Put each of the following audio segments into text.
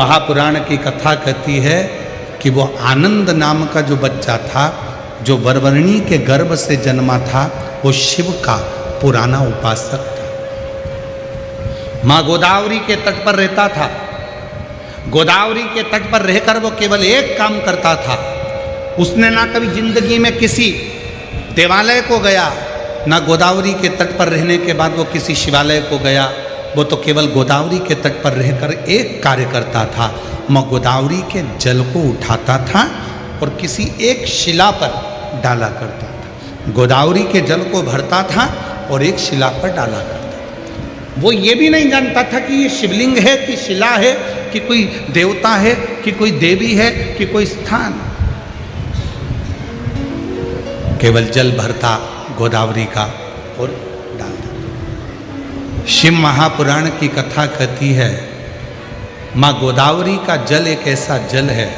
महापुराण की कथा कहती है कि वो आनंद नाम का जो बच्चा था, जो वरवर्णी के गर्भ से जन्मा था, वो शिव का पुराना उपासक था। माँ गोदावरी के तट पर रहता था। गोदावरी के तट पर रहकर वो केवल एक काम करता था। उसने ना कभी जिंदगी में किसी देवालय को गया, ना गोदावरी के तट पर रहने के बाद वो किसी शिवालय को गया। वो तो केवल गोदावरी के तट पर रहकर एक कार्य करता था। मैं गोदावरी के जल को उठाता था और किसी एक शिला पर डाला करता था। गोदावरी के जल को भरता था और एक शिला पर डाला करता था। वो ये भी नहीं जानता था कि ये शिवलिंग है कि शिला है कि कोई देवता है कि कोई देवी है कि कोई स्थान। केवल जल भरता गोदावरी का और डालता। शिव महापुराण की कथा कहती है, माँ गोदावरी का जल एक ऐसा जल है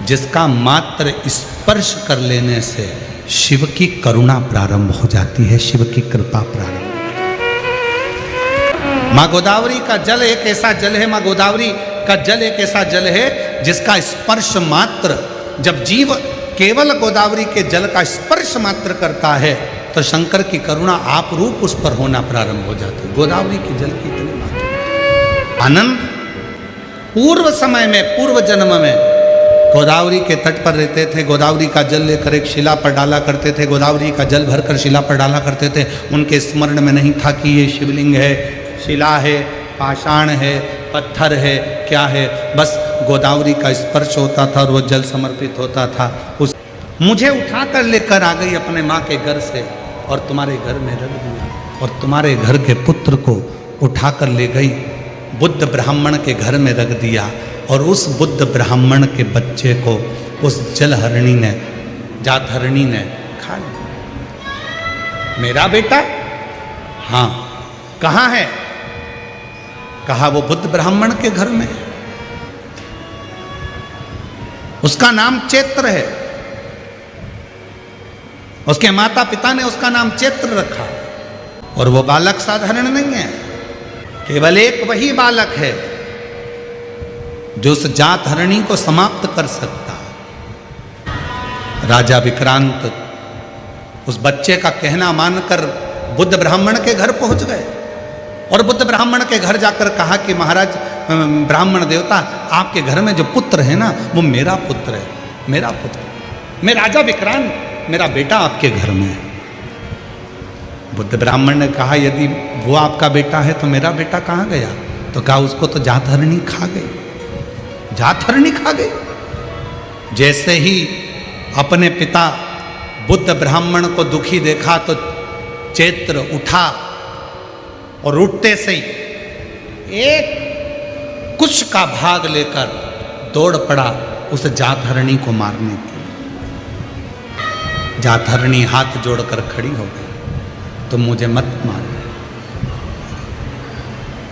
जिसका मात्र स्पर्श कर लेने से शिव की करुणा प्रारंभ हो जाती है, शिव की कृपा प्रारंभ। माँ गोदावरी का जल एक ऐसा जल है, माँ गोदावरी का जल एक ऐसा जल है जिसका स्पर्श मात्र, जब जीव केवल गोदावरी के जल का स्पर्श मात्र करता है तो शंकर की करुणा आप रूप उस पर होना प्रारंभ हो जाती है। गोदावरी के जल की इतनी मात्रा। आनंद पूर्व समय में, पूर्व जन्म में गोदावरी के तट पर रहते थे। गोदावरी का जल लेकर एक शिला पर डाला करते थे। गोदावरी का जल भरकर शिला पर डाला करते थे। उनके स्मरण में नहीं था कि ये शिवलिंग है, शिला है, पाषाण है, पत्थर है, क्या है। बस गोदावरी का स्पर्श होता था और वो जल समर्पित होता था। उस मुझे उठाकर लेकर आ गई अपने माँ के घर से और तुम्हारे घर में रख दिया, और तुम्हारे घर के पुत्र को उठाकर ले गई, बुद्ध ब्राह्मण के घर में रख दिया, और उस बुद्ध ब्राह्मण के बच्चे को उस जलहरणी ने, जातहरणी ने खा लिया। मेरा बेटा? हाँ। कहाँ है? कहा वो बुद्ध ब्राह्मण के घर में। उसका नाम चैत्र है। उसके माता पिता ने उसका नाम चैत्र रखा। और वो बालक साधारण नहीं है, केवल एक वही बालक है जो उस जातहरणी को समाप्त कर सकता। राजा विक्रांत उस बच्चे का कहना मानकर बुद्ध ब्राह्मण के घर पहुंच गए और बुद्ध ब्राह्मण के घर जाकर कहा कि महाराज ब्राह्मण देवता, आपके घर में जो पुत्र है ना, वो मेरा पुत्र है, मेरा पुत्र। मैं राजा विक्रांत, मेरा बेटा आपके घर में है। बुद्ध ब्राह्मण ने कहा, यदि वो आपका बेटा है तो मेरा बेटा कहाँ गया? तो कहा उसको तो जातहरणी खा गई, जातहरणी खा गई। जैसे ही अपने पिता बुद्ध ब्राह्मण को दुखी देखा तो चैत्र उठा और उठते से ही एक कुश का भाग लेकर दौड़ पड़ा उस जातहरणी को मारने के लिए। जातहरणी हाथ जोड़कर खड़ी हो गई, तुम मुझे मत मारो।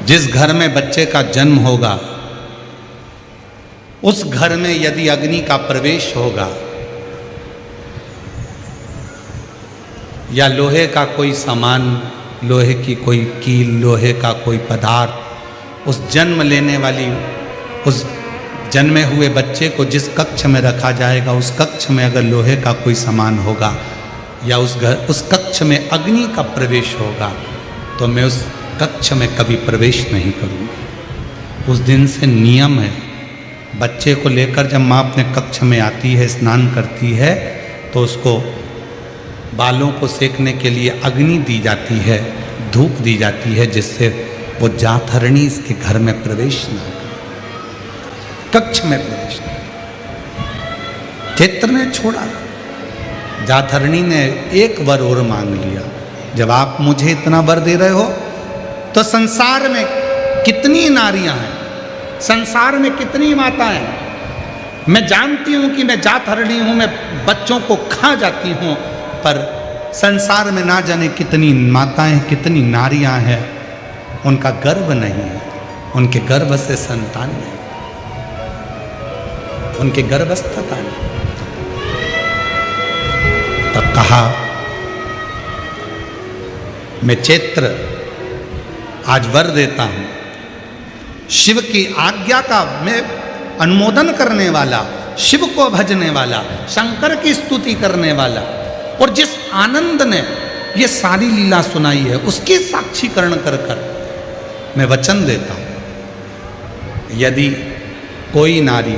जिस घर में बच्चे का जन्म होगा उस घर में यदि अग्नि का प्रवेश होगा या लोहे का कोई सामान, लोहे की कोई कील, लोहे का कोई पदार्थ, उस जन्म लेने वाली, उस जन्मे हुए बच्चे को जिस कक्ष में रखा जाएगा, उस कक्ष में अगर लोहे का कोई सामान होगा या उस कक्ष में अग्नि का प्रवेश होगा तो मैं उस कक्ष में कभी प्रवेश नहीं करूँगी। उस दिन से नियम है, बच्चे को लेकर जब माँ अपने कक्ष में आती है, स्नान करती है, तो उसको बालों को सेकने के लिए अग्नि दी जाती है, धूप दी जाती है, जिससे वो जातहरणी इसके घर में प्रवेश न करे, कक्ष में प्रवेश न करे। चैत्र ने छोड़ा, जातहरणी ने एक वर और मांग लिया। जब आप मुझे इतना वर दे रहे हो तो संसार में कितनी नारियां हैं, संसार में कितनी माताएं हैं। मैं जानती हूं कि मैं जातहरणी हूं, मैं बच्चों को खा जाती हूं, पर संसार में ना जाने कितनी माताएं, कितनी नारियां हैं, उनका गर्भ नहीं है, उनके गर्भ से संतान नहीं, उनके गर्भस्थता नहीं। तब कहा, मैं चैत्र आज वर देता हूं शिव की आज्ञा का में अनुमोदन करने वाला, शिव को भजने वाला, शंकर की स्तुति करने वाला, और जिस आनंद ने ये सारी लीला सुनाई है उसके साक्षीकरण कर कर मैं वचन देता हूं, यदि कोई नारी,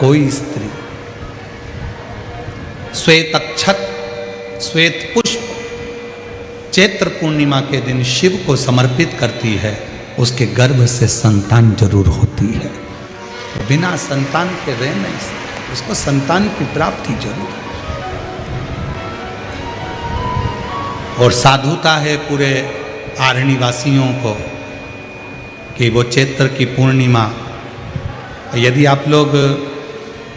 कोई स्त्री श्वेत अक्षत, श्वेत पुष्प चैत्र पूर्णिमा के दिन शिव को समर्पित करती है, उसके गर्भ से संतान जरूर होती है। बिना संतान के रह नहीं सकते, उसको संतान की प्राप्ति जरूर है। और साधुता है पूरे आरणी वासियों को कि वो चैत्र की पूर्णिमा, यदि आप लोग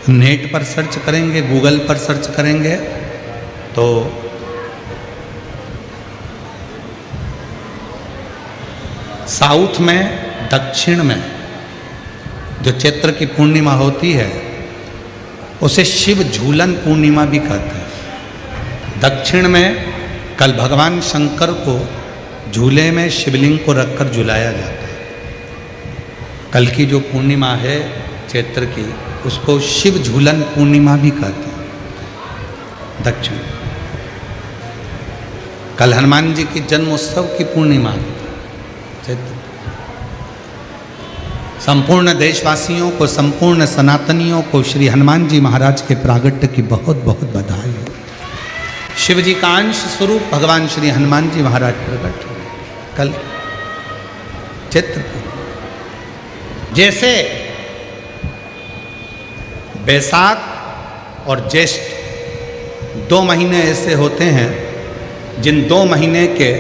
नेट पर सर्च करेंगे, गूगल पर सर्च करेंगे तो साउथ में, दक्षिण में जो चैत्र की पूर्णिमा होती है उसे शिव झूलन पूर्णिमा भी कहते हैं। दक्षिण में कल भगवान शंकर को झूले में शिवलिंग को रखकर झुलाया जाता है। कल की जो पूर्णिमा है चैत्र की, उसको शिव झूलन पूर्णिमा भी कहते हैं दक्षिण। कल हनुमान जी की जन्मोत्सव की पूर्णिमा चैत्र। संपूर्ण देशवासियों को, संपूर्ण सनातनियों को श्री हनुमान जी महाराज के प्रागट्य की बहुत बहुत बधाई हो। शिव जी का अंश स्वरूप भगवान श्री हनुमान जी महाराज प्रकट हुए कल चैत्र पूर्णिमा। जैसे बैसाख और ज्येष्ठ 2 महीने ऐसे होते हैं जिन 2 महीने के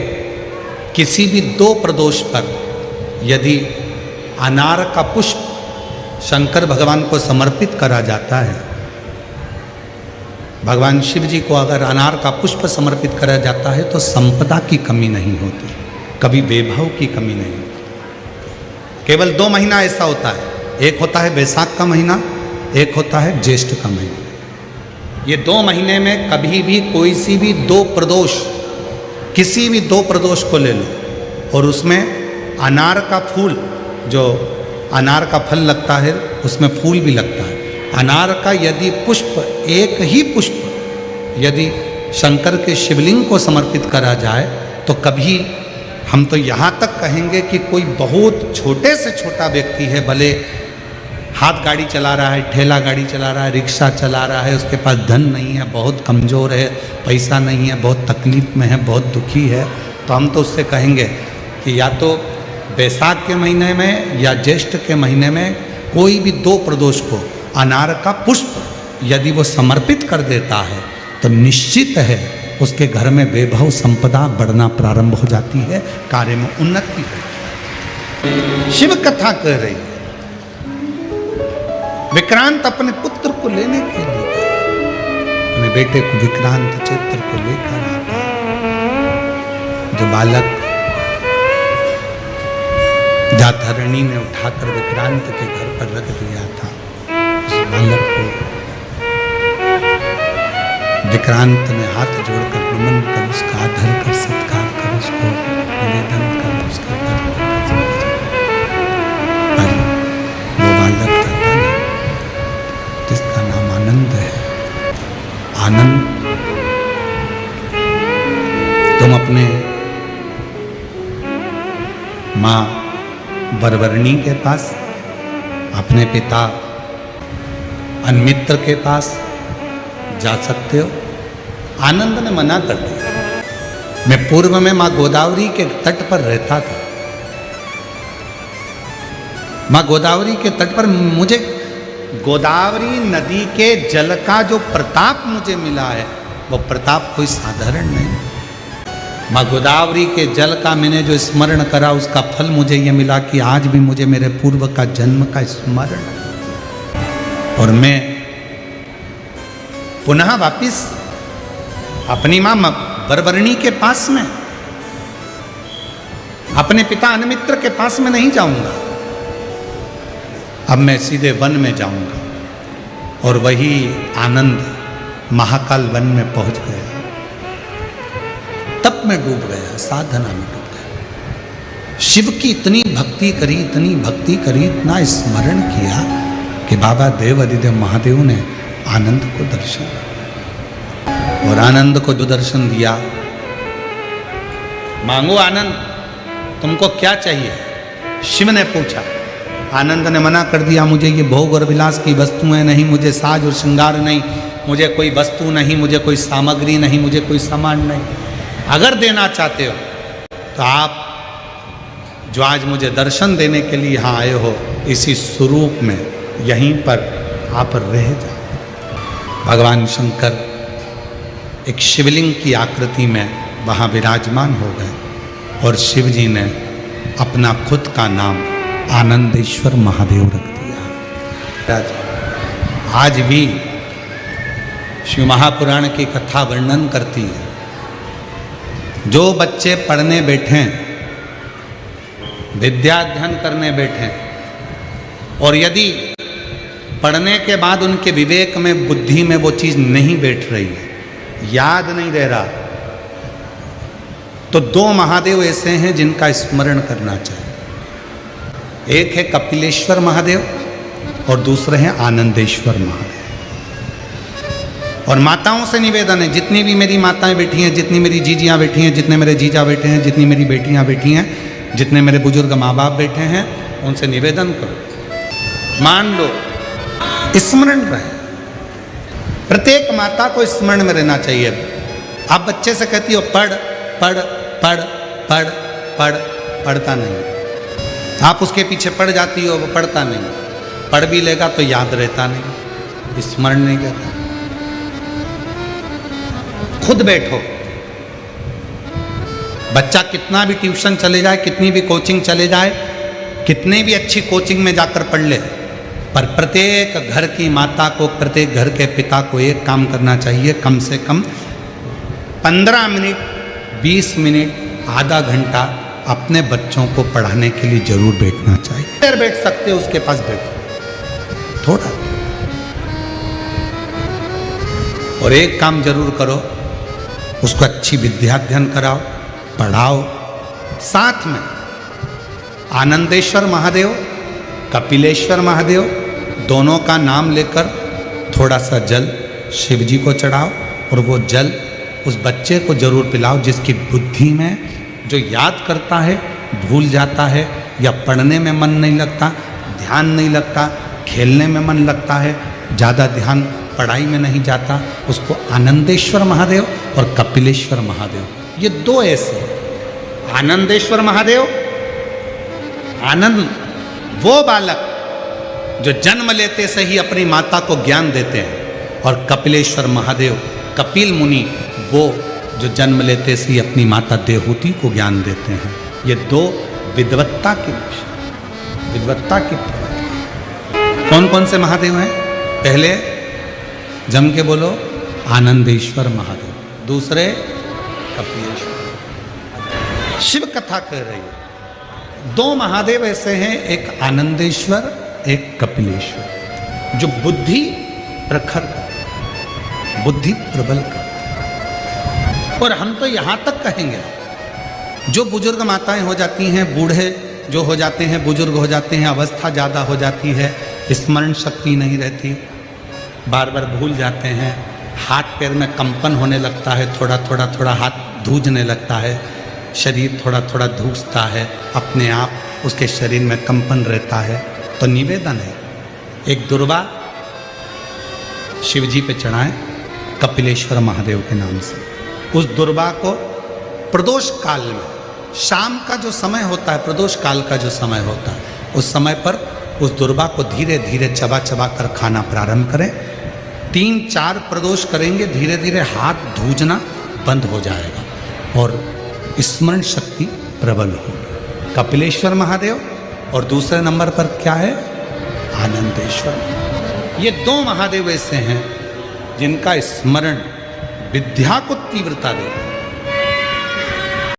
किसी भी 2 प्रदोष पर यदि अनार का पुष्प शंकर भगवान को समर्पित करा जाता है, भगवान शिव जी को अगर अनार का पुष्प समर्पित करा जाता है तो संपदा की कमी नहीं होती, कभी वैभव की कमी नहीं होती। केवल 2 महीना ऐसा होता है, एक होता है बैसाख का महीना, एक होता है ज्येष्ठ का महीना। ये 2 महीने में कभी भी कोई सी भी 2 प्रदोष, किसी भी 2 प्रदोष को ले लो और उसमें अनार का फूल, जो अनार का फल लगता है उसमें फूल भी लगता है, अनार का यदि पुष्प, एक ही पुष्प यदि शंकर के शिवलिंग को समर्पित करा जाए तो कभी, हम तो यहाँ तक कहेंगे कि कोई बहुत छोटे से छोटा व्यक्ति है, भले हाथ गाड़ी चला रहा है, ठेला गाड़ी चला रहा है, रिक्शा चला रहा है, उसके पास धन नहीं है, बहुत कमज़ोर है, पैसा नहीं है, बहुत तकलीफ में है, बहुत दुखी है, तो हम तो उससे कहेंगे कि या तो बैसाख के महीने में या ज्येष्ठ के महीने में कोई भी 2 प्रदोष को अनार का पुष्प यदि वो समर्पित कर देता है तो निश्चित है उसके घर में वैभव संपदा बढ़ना प्रारंभ हो जाती है, कार्य में उन्नति है। शिव कथा कह रही है। विक्रांत अपने पुत्र को लेने के लिए, अपने बेटे को विक्रांत चैत्र को लेकर आता है। जो बालक जातहरणी ने उठाकर विक्रांत के घर पर रख दिया था, उस बालक को विक्रांत ने हाथ जोड़कर नमन कर, उसका आदर कर, सत्कार कर, उसको निवेदन कर, उसके दर पर वो बालक जाता नहीं जिसका नाम आनंद है। आनंद, तुम अपने माँ बरबरनी के पास, अपने पिता अन्मित्र के पास जा सकते हो। आनंद ने मना कर दिया। मैं पूर्व में माँ गोदावरी के तट पर रहता था। माँ गोदावरी के तट पर मुझे गोदावरी नदी के जल का जो प्रताप मुझे मिला है वो प्रताप कोई साधारण नहीं। माँ गोदावरी के जल का मैंने जो स्मरण करा उसका फल मुझे ये मिला कि आज भी मुझे मेरे पूर्व का जन्म का स्मरण है। और मैं पुनः वापिस अपनी माँ बरबरनी के पास में, अपने पिता अन्मित्र के पास में नहीं जाऊंगा। अब मैं सीधे वन में जाऊंगा। और वही आनंद महाकाल वन में पहुंच गया। तप में डूब गया, साधना में डूब गया। शिव की इतनी भक्ति करी, इतनी भक्ति करी, इतना स्मरण किया कि बाबा देव अधिदेव महादेव ने आनंद को दर्शन दिया। और आनंद को जो दर्शन दिया, मांगो आनंद, तुमको क्या चाहिए? शिव ने पूछा। आनंद ने मना कर दिया, मुझे ये भोग और विलास की वस्तुएं नहीं, मुझे साज और श्रृंगार नहीं, मुझे कोई वस्तु नहीं, मुझे कोई सामग्री नहीं, मुझे कोई सामान नहीं। अगर देना चाहते हो तो आप जो आज मुझे दर्शन देने के लिए यहाँ आए हो, इसी स्वरूप में यहीं पर आप रह जाओ। भगवान शंकर एक शिवलिंग की आकृति में वहाँ विराजमान हो गए और शिव जी ने अपना खुद का नाम आनंदेश्वर महादेव रख दिया। आज भी शिव महापुराण की कथा वर्णन करती है, जो बच्चे पढ़ने बैठे, विद्या अध्ययन करने बैठे, और यदि पढ़ने के बाद उनके विवेक में, बुद्धि में वो चीज़ नहीं बैठ रही है, याद नहीं रह रहा, तो दो महादेव ऐसे हैं जिनका स्मरण करना चाहिए। एक है कपिलेश्वर महादेव और दूसरे हैं आनंदेश्वर महादेव। और माताओं से निवेदन है, जितनी भी मेरी माताएं बैठी हैं, जितनी मेरी जीजियां बैठी हैं, जितने मेरे जीजा बैठे हैं, जितनी मेरी बेटियां बैठी हैं, जितने मेरे बुजुर्ग माँ बाप बैठे हैं, उनसे निवेदन करो, मान लो, स्मरण रहे। प्रत्येक माता को स्मरण में रहना चाहिए। आप बच्चे से कहती हो पढ़ पढ़ पढ़ पढ़ पढ़, पढ़ता नहीं। आप उसके पीछे पड़ जाती हो, वो पढ़ता नहीं। पढ़ भी लेगा तो याद रहता नहीं, स्मरण नहीं रहता। खुद बैठो। बच्चा कितना भी ट्यूशन चले जाए, कितनी भी कोचिंग चले जाए, कितने भी अच्छी कोचिंग में जाकर पढ़ ले, पर प्रत्येक घर की माता को, प्रत्येक घर के पिता को एक काम करना चाहिए, कम से कम 15 मिनट, 20 मिनट, आधा घंटा अपने बच्चों को पढ़ाने के लिए जरूर बैठना चाहिए। देर बैठ सकते हो उसके पास बैठो थोड़ा। और एक काम जरूर करो, उसको अच्छी विद्या अध्ययन कराओ, पढ़ाओ। साथ में आनंदेश्वर महादेव, कपिलेश्वर महादेव, दोनों का नाम लेकर थोड़ा सा जल शिव जी को चढ़ाओ, और वो जल उस बच्चे को जरूर पिलाओ जिसकी बुद्धि में, जो याद करता है भूल जाता है, या पढ़ने में मन नहीं लगता, ध्यान नहीं लगता, खेलने में मन लगता है, ज़्यादा ध्यान पढ़ाई में नहीं जाता, उसको आनंदेश्वर महादेव और कपिलेश्वर महादेव, ये दो ऐसे। आनंदेश्वर महादेव, आनंद वो बालक जो जन्म लेते से ही अपनी माता को ज्ञान देते हैं, और कपिलेश्वर महादेव, कपिल मुनि, वो जो जन्म लेते से ही अपनी माता देवहूति को ज्ञान देते हैं। ये दो विद्वत्ता के विषय, विद्वत्ता की। कौन कौन से महादेव हैं? पहले जम के बोलो, आनंदेश्वर महादेव। दूसरे कपिलेश्वर। शिव कथा कह रही है, दो महादेव ऐसे हैं, एक आनंदेश्वर, एक कपिलेश्वर, जो बुद्धि प्रखर कर, बुद्धि प्रबल कर। और हम तो यहाँ तक कहेंगे, जो बुजुर्ग माताएं हो जाती हैं, बूढ़े जो हो जाते हैं, बुजुर्ग हो जाते हैं, अवस्था ज़्यादा हो जाती है, स्मरण शक्ति नहीं रहती, बार बार भूल जाते हैं, हाथ पैर में कंपन होने लगता है, थोड़ा हाथ धूजने लगता है, शरीर थोड़ा धूसता है, अपने आप उसके शरीर में कंपन रहता है, तो निवेदन है, एक दुर्वा शिव जी पे चढ़ाएं कपिलेश्वर महादेव के नाम से। उस दुर्वा को प्रदोष काल में, शाम का जो समय होता है, प्रदोष काल का जो समय होता है, उस समय पर उस दुर्वा को धीरे धीरे चबा चबा कर खाना प्रारंभ करें। 3-4 प्रदोष करेंगे, धीरे धीरे हाथ धूजना बंद हो जाएगा और स्मरण शक्ति प्रबल होगी। कपिलेश्वर महादेव, और दूसरे नंबर पर क्या है? आनंदेश्वर। ये दो महादेव ऐसे हैं जिनका स्मरण विद्या को तीव्रता देता है।